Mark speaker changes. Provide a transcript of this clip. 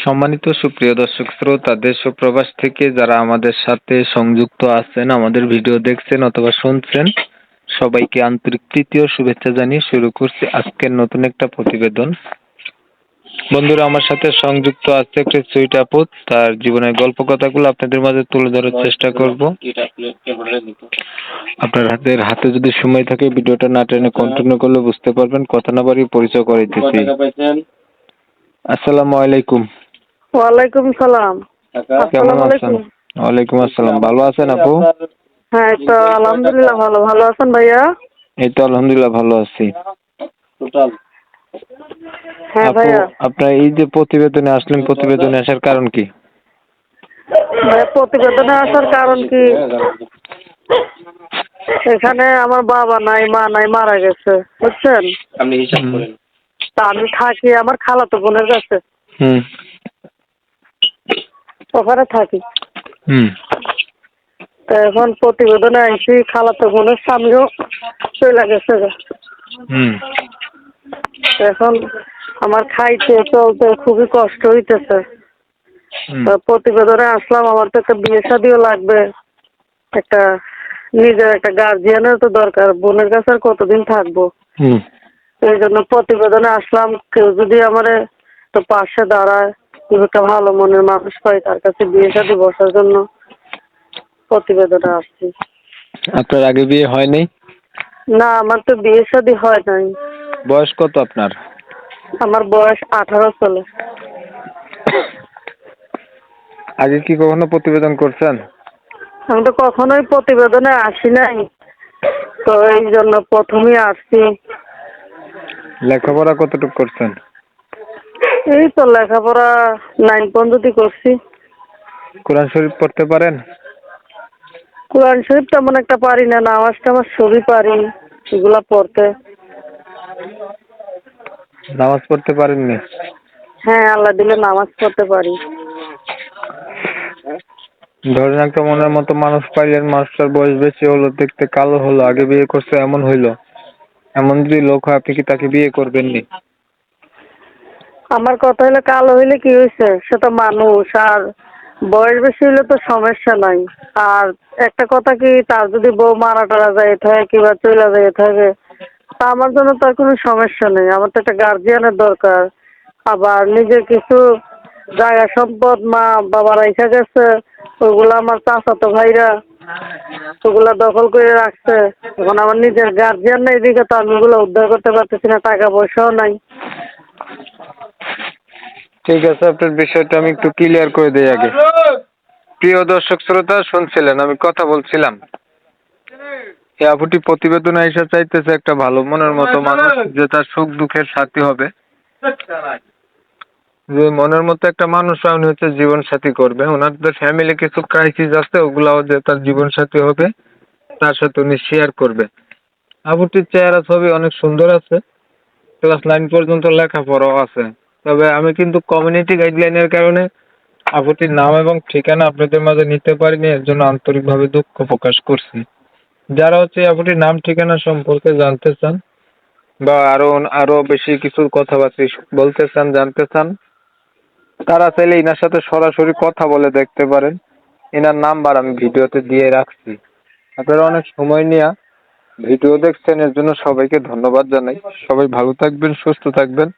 Speaker 1: সম্মানিত সুপ্রিয় দর্শক শ্রোতা, দেশ ও প্রবাস থেকে যারা আমাদের সাথে সংযুক্ত আছেন, আমাদের ভিডিও দেখছেন অথবা শুনছেন, সবাইকে আন্তরিক প্রীতি ও শুভেচ্ছা জানিয়ে শুরু করছি আজকের নতুন একটা প্রতিবেদন। বন্ধুরা, আমার সাথে সংযুক্ত আছে একটি সুইট আপু। তার জীবনের গল্প কথাগুলো আপনাদের মাঝে তুলে ধরার চেষ্টা করব। আপনার হাতে যদি সময় থাকে ভিডিওটা না টেনে কন্টিনিউ করলে বুঝতে পারবেন। কথা না বাড়িয়ে পরিচয় করে দিতেছি। আসসালামু আলাইকুম।
Speaker 2: ওয়ালাইকুম সালাম।
Speaker 1: কেমন
Speaker 2: আসসালামু
Speaker 1: আছেন?
Speaker 2: আলাইকুম।
Speaker 1: ওয়ালাইকুম আসসালাম। ভালো আছেন আপু?
Speaker 2: হ্যাঁ, এই তো আলহামদুলিল্লাহ ভালো। ভালো আছেন ভাইয়া?
Speaker 1: এই তো আলহামদুলিল্লাহ ভালো আছি।
Speaker 2: হ্যাঁ
Speaker 1: আপু,
Speaker 2: ভাইয়া।
Speaker 1: আপনার এই যে প্রতিবেদনে আসলেন, প্রতিবেদনে আসার কারণ কি?
Speaker 2: ভাইয়া, প্রতিবেদনে আসার কারণ কি, এখানে আমার বাবা নাই, মা নাই, মারা গেছে, বুঝছেন? তা আমি থাকি আমার খালাতো বোনের কাছে,
Speaker 1: হুম
Speaker 2: ওখানে থাকি।
Speaker 1: হুম
Speaker 2: তো এখন প্রতিবেদনে আইসি, খালাতো বোনের স্বামীও চলে গেছে।
Speaker 1: হুম
Speaker 2: এখন আমার খাইতে চলতে খুবই কষ্ট হইতেছে।
Speaker 1: হুম
Speaker 2: তো প্রতিবেদনে আসলাম, আমার তো একটা বিয়ে শাদিও লাগবে, একটা নিজের একটা গার্জিয়ানের তো দরকার, বোনের কাছে আর কতদিন থাকবো।
Speaker 1: হুম
Speaker 2: এই জন্য প্রতিবেদনে আসলাম, কেউ যদি আমার তো পাশে দাঁড়ায়, কেউ একটা ভালো মনের মানুষ পাই, তার কাছে বিয়ে শাদী বসার জন্য প্রতিবেদনে আসছি।
Speaker 1: আপনার আগে বিয়ে হয়নি?
Speaker 2: না, আমার তো বিয়ে শাদী হয় নাই।
Speaker 1: বয়স কত আপনার?
Speaker 2: আমার বয়স 18 চলে।
Speaker 1: আগে কি কখনো প্রতিবেদন করছেন?
Speaker 2: আমি তো কখনোই প্রতিবেদনে আসি নাই, তো এই জন্য প্রথমেই আসছি।
Speaker 1: লেখাপড়া কতটুকু করছেন?
Speaker 2: এই তো লেখাপড়া 9 পর্যন্ত করছি।
Speaker 1: কোরআন শরীফ পড়তে পারেন?
Speaker 2: কোরআন শরীফ তেমন একটা পারি না, নামাজ টামাজ সবই পারি, এগুলা পড়তে।
Speaker 1: নামাজ পড়তে পারেননি?
Speaker 2: হ্যাঁ, আল্লাহ দিলে নামাজ পড়তে পারি।
Speaker 1: ধরেন একটা মনের মতো মানুষ পাইলেন, মানুষটার বয়স বেশি হলো, দেখতে কালো হলো, আগে বিয়ে করছে এমন হইলো, এমন যদি লোক হয় আপনি কি তাকে বিয়ে করবেননি?
Speaker 2: আমার কথা হলে কালো হইলে কি হয়েছে, সে তো মানুষ, আর বয়স বেশি হইলে তো সমস্যা নাই। আর একটা কথা কি, তার যদি বউ মারা টারা যায় থাকে কিংবা চলে যায় থাকে, তা আমার জন্য তো আর কোনো সমস্যা নেই। আমার তো একটা গার্জিয়ানের দরকার। আবার নিজের কিছু জায়গা সম্পদ মা বাবা রেখে গেছে, ওগুলো আমার চাচাতো ভাইরা ওগুলা দখল করে রাখছে। এখন আমার নিজের গার্জিয়ান নেই, এদিকে তো আমি ওগুলো উদ্ধার করতে পারতেছি না, টাকা পয়সাও নাই।
Speaker 1: ঠিক আছে, আপনার বিষয়টা আমি একটু ক্লিয়ার করে দিই আগে। প্রিয় দর্শক শ্রোতা, শুনছিলেন আমি কথা বলছিলাম। এই আপুটি প্রতিবেদনে এসে চাইতেছে একটা ভালো মনের মতো মানুষ, যে তার সুখ দুঃখের সাথী হবে, যে মনের মতো একটা মানুষ উনি হচ্ছে জীবন সাথী করবে। ওনাদের ফ্যামিলি কিছু ক্রাইসিস আছে, ওগুলাও যে তার জীবন সাথী হবে, তার সাথে উনি শেয়ার করবে। আপুটির চেহারা ছবি অনেক সুন্দর আছে, ক্লাস 9 পর্যন্ত লেখাপড়াও আছে। তবে আমি কিন্তু কমিউনিটি গাইডলাইনের কারণে আপুটির নাম এবং ঠিকানা আপনাদের মাঝে নিতে পারিনি, এর জন্য আন্তরিকভাবে দুঃখ প্রকাশ করছি। যারা হচ্ছে আপুটির নাম ঠিকানা সম্পর্কে জানতে চান বা আরো আরো বেশি কিছু কথাবার্তা বলতে চান, জানতে চান, তারা চাইলে এনার সাথে সরাসরি কথা বলে দেখতে পারেন। এনার নাম্বার আমি ভিডিওতে দিয়ে রাখছি। আপনারা অনেক সময় নিয়ে ভিডিও দেখছেন, এর জন্য সবাইকে ধন্যবাদ জানাই। সবাই ভালো থাকবেন, সুস্থ থাকবেন।